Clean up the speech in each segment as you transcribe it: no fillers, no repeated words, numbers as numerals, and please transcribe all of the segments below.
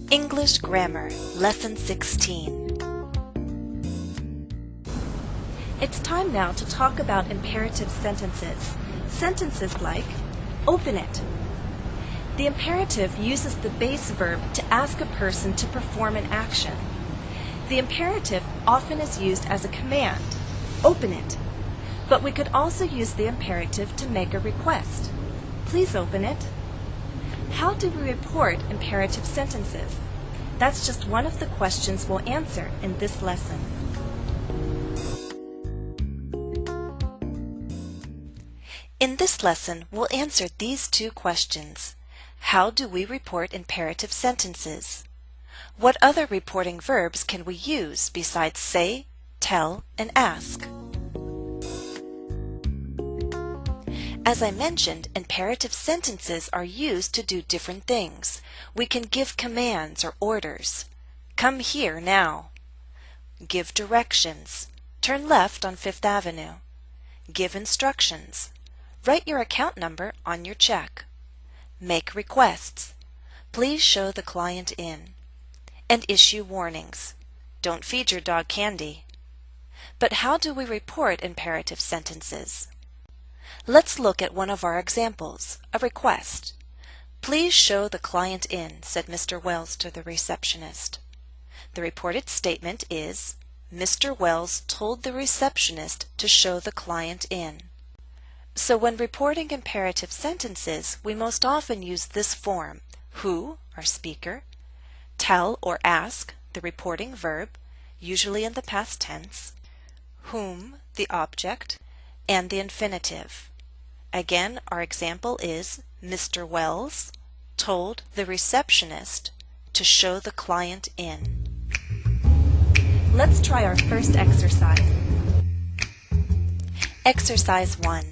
English Grammar, Lesson 16. It's time now to talk about imperative sentences. Sentences like, open it. The imperative uses the base verb to ask a person to perform an action. The imperative often is used as a command, open it. But we could also use the imperative to make a request. Please open it. How do we report imperative sentences? That's just one of the questions we'll answer in this lesson. In this lesson, we'll answer these two questions. How do we report imperative sentences? What other reporting verbs can we use besides say, tell, and ask? As I mentioned, imperative sentences are used to do different things. We can give commands or orders. Come here now. Give directions. Turn left on Fifth Avenue. Give instructions. Write your account number on your check. Make requests. Please show the client in. And issue warnings. Don't feed your dog candy. But how do we report imperative sentences? Let's look at one of our examples, a request. Please show the client in, said Mr. Wells to the receptionist. The reported statement is, Mr. Wells told the receptionist to show the client in. So when reporting imperative sentences, we most often use this form, who, our speaker, tell or ask, the reporting verb, usually in the past tense, whom, the object, and the infinitive. Again, our example is Mr. Wells told the receptionist to show the client in. Let's try our first exercise. Exercise 1.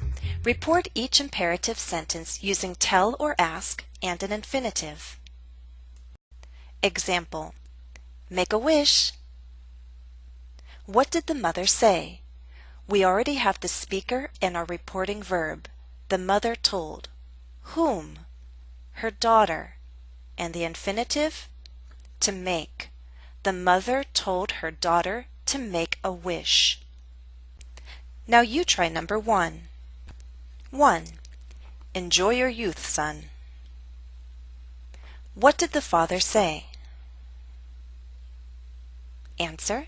Report each imperative sentence using tell or ask and an infinitive. Example. Make a wish. What did the mother say? We already have the speaker and our reporting verb. The mother told. Whom? Her daughter. And the infinitive? To make. The mother told her daughter to make a wish. Now you try number 1. 1. Enjoy your youth, son. What did the father say? Answer.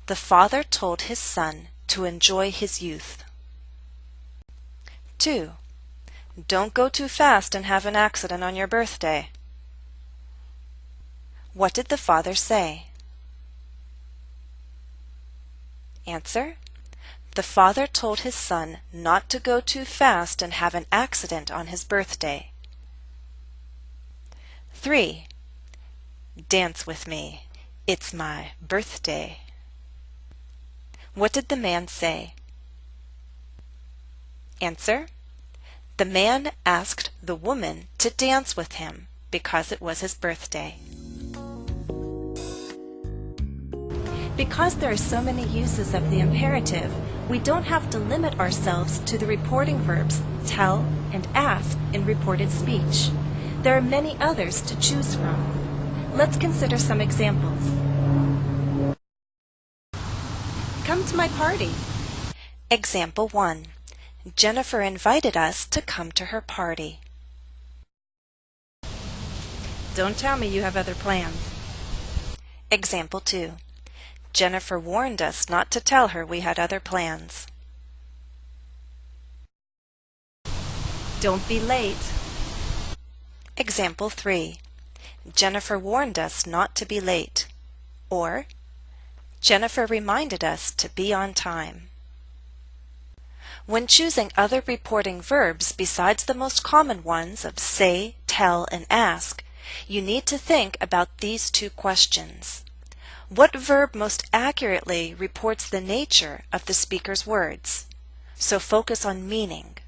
The father told his son to enjoy his youth. 2. Don't go too fast and have an accident on your birthday. What did the father say? Answer. The father told his son not to go too fast and have an accident on his birthday. 3. Dance with me. It's my birthday. What did the man say? Answer. The man asked the woman to dance with him because it was his birthday. Because there are so many uses of the imperative, we don't have to limit ourselves to the reporting verbs tell and ask in reported speech. There are many others to choose from. Let's consider some examples. Come to my party. Example 1. Jennifer invited us to come to her party. Don't tell me you have other plans. Example 2. Jennifer warned us not to tell her we had other plans. Don't be late. Example 3. Jennifer warned us not to be late. Or, Jennifer reminded us to be on time. When choosing other reporting verbs besides the most common ones of say, tell, and ask, you need to think about these two questions. What verb most accurately reports the nature of the speaker's words? So focus on meaning.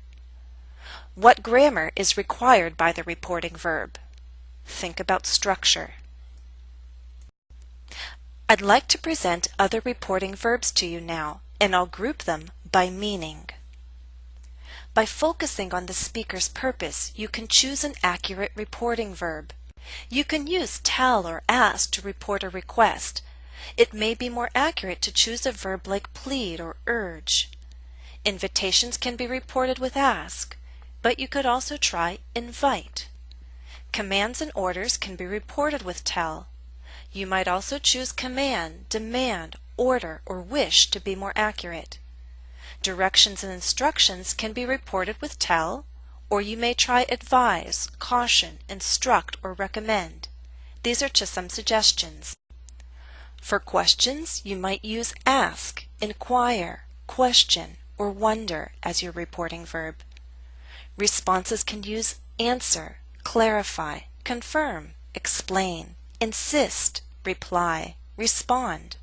What grammar is required by the reporting verb? Think about structure. I'd like to present other reporting verbs to you now, and I'll group them by meaning. By focusing on the speaker's purpose, you can choose an accurate reporting verb. You can use tell or ask to report a request. It may be more accurate to choose a verb like plead or urge. Invitations can be reported with ask, but you could also try invite. Commands and orders can be reported with tell. You might also choose command, demand, order, or wish to be more accurate. Directions and instructions can be reported with tell, or you may try advise, caution, instruct, or recommend. These are just some suggestions. For questions, you might use ask, inquire, question, or wonder as your reporting verb. Responses can use answer, clarify, confirm, explain, insist, reply, respond.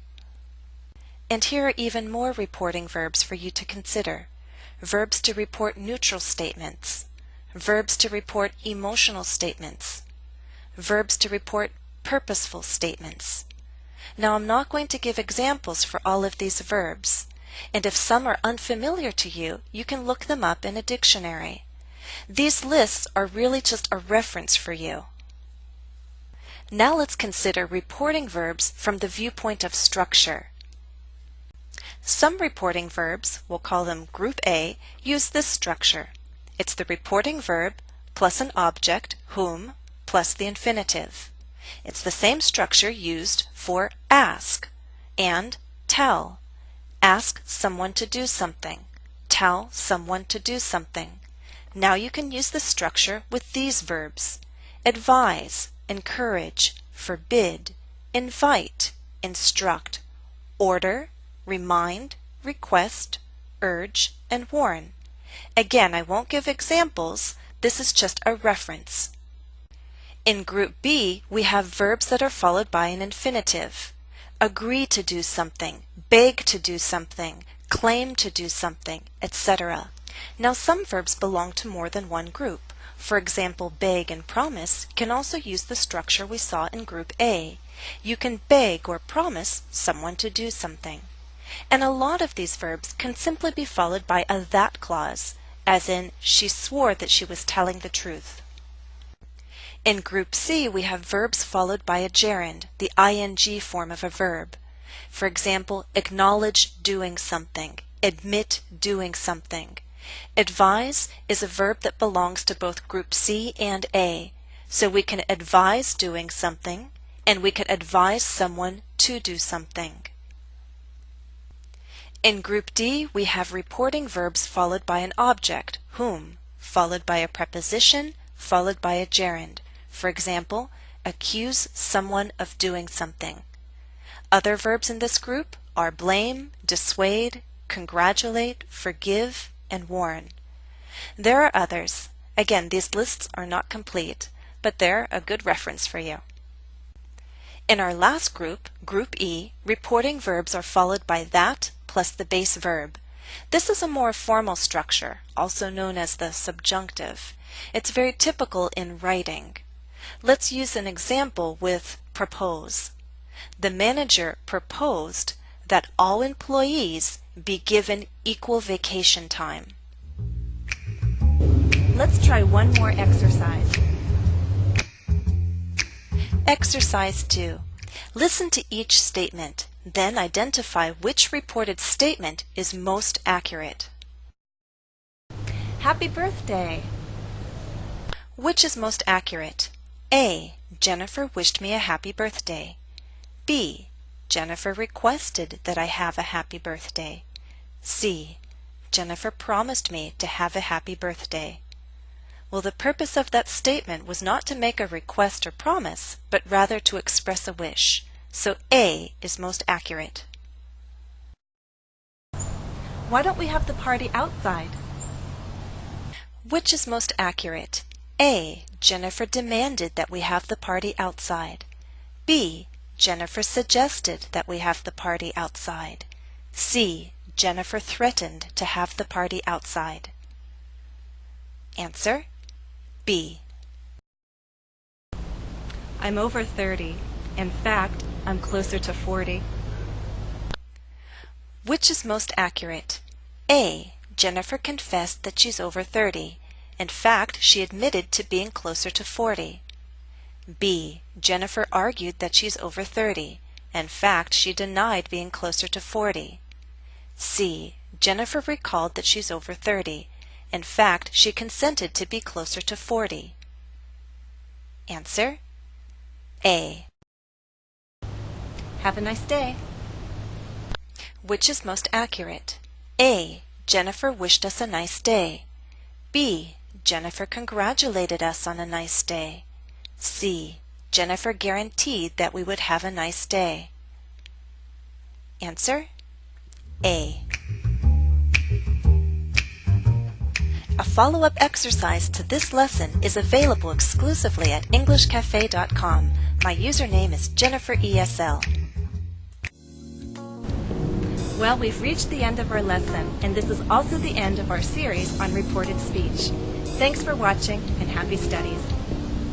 And here are even more reporting verbs for you to consider. Verbs to report neutral statements. Verbs to report emotional statements. Verbs to report purposeful statements. Now I'm not going to give examples for all of these verbs, and if some are unfamiliar to you, you can look them up in a dictionary. These lists are really just a reference for you. Now let's consider reporting verbs from the viewpoint of structure. Some reporting verbs, we'll call them Group A, use this structure. It's the reporting verb plus an object, whom, plus the infinitive. It's the same structure used for ask and tell. Ask someone to do something. Tell someone to do something. Now you can use the structure with these verbs: advise, encourage, forbid, invite, instruct, order, remind, request, urge, and warn. Again, I won't give examples. This is just a reference. In Group B, we have verbs that are followed by an infinitive. Agree to do something, beg to do something, claim to do something, etc. Now some verbs belong to more than one group. For example, beg and promise can also use the structure we saw in Group A. You can beg or promise someone to do something. And a lot of these verbs can simply be followed by a that clause, as in, she swore that she was telling the truth. In Group C, we have verbs followed by a gerund, the ing form of a verb. For example, acknowledge doing something, admit doing something. Advise is a verb that belongs to both Group C and A, so we can advise doing something, and we can advise someone to do something. In Group D, we have reporting verbs followed by an object, whom, followed by a preposition, followed by a gerund. For example, accuse someone of doing something. Other verbs in this group are blame, dissuade, congratulate, forgive, and warn. There are others. Again, these lists are not complete, but they're a good reference for you. In our last group, Group E, reporting verbs are followed by that plus the base verb. This is a more formal structure, also known as the subjunctive. It's very typical in writing. Let's use an example with propose. The manager proposed that all employees be given equal vacation time. Let's try one more exercise. Exercise 2. Listen to each statement, then identify which reported statement is most accurate. Happy birthday! Which is most accurate? A. Jennifer wished me a happy birthday. B. Jennifer requested that I have a happy birthday. C. Jennifer promised me to have a happy birthday. Well, the purpose of that statement was not to make a request or promise, but rather to express a wish. So A is most accurate. Why don't we have the party outside? Which is most accurate? A. Jennifer demanded that we have the party outside. B. Jennifer suggested that we have the party outside. C. Jennifer threatened to have the party outside. Answer: B. I'm over 30. In fact, I'm closer to 40. Which is most accurate? A. Jennifer confessed that she's over 30. In fact, she admitted to being closer to 40. B. Jennifer argued that she's over 30. In fact, she denied being closer to 40. C. Jennifer recalled that she's over 30. In fact, she consented to be closer to 40. Answer: A. Have a nice day. Which is most accurate? A. Jennifer wished us a nice day. B. Jennifer congratulated us on a nice day. C. Jennifer guaranteed that we would have a nice day. Answer: A. A follow-up exercise to this lesson is available exclusively at EnglishCafe.com. My username is JenniferESL. Well, we've reached the end of our lesson, and this is also the end of our series on reported speech. Thanks for watching, and happy studies.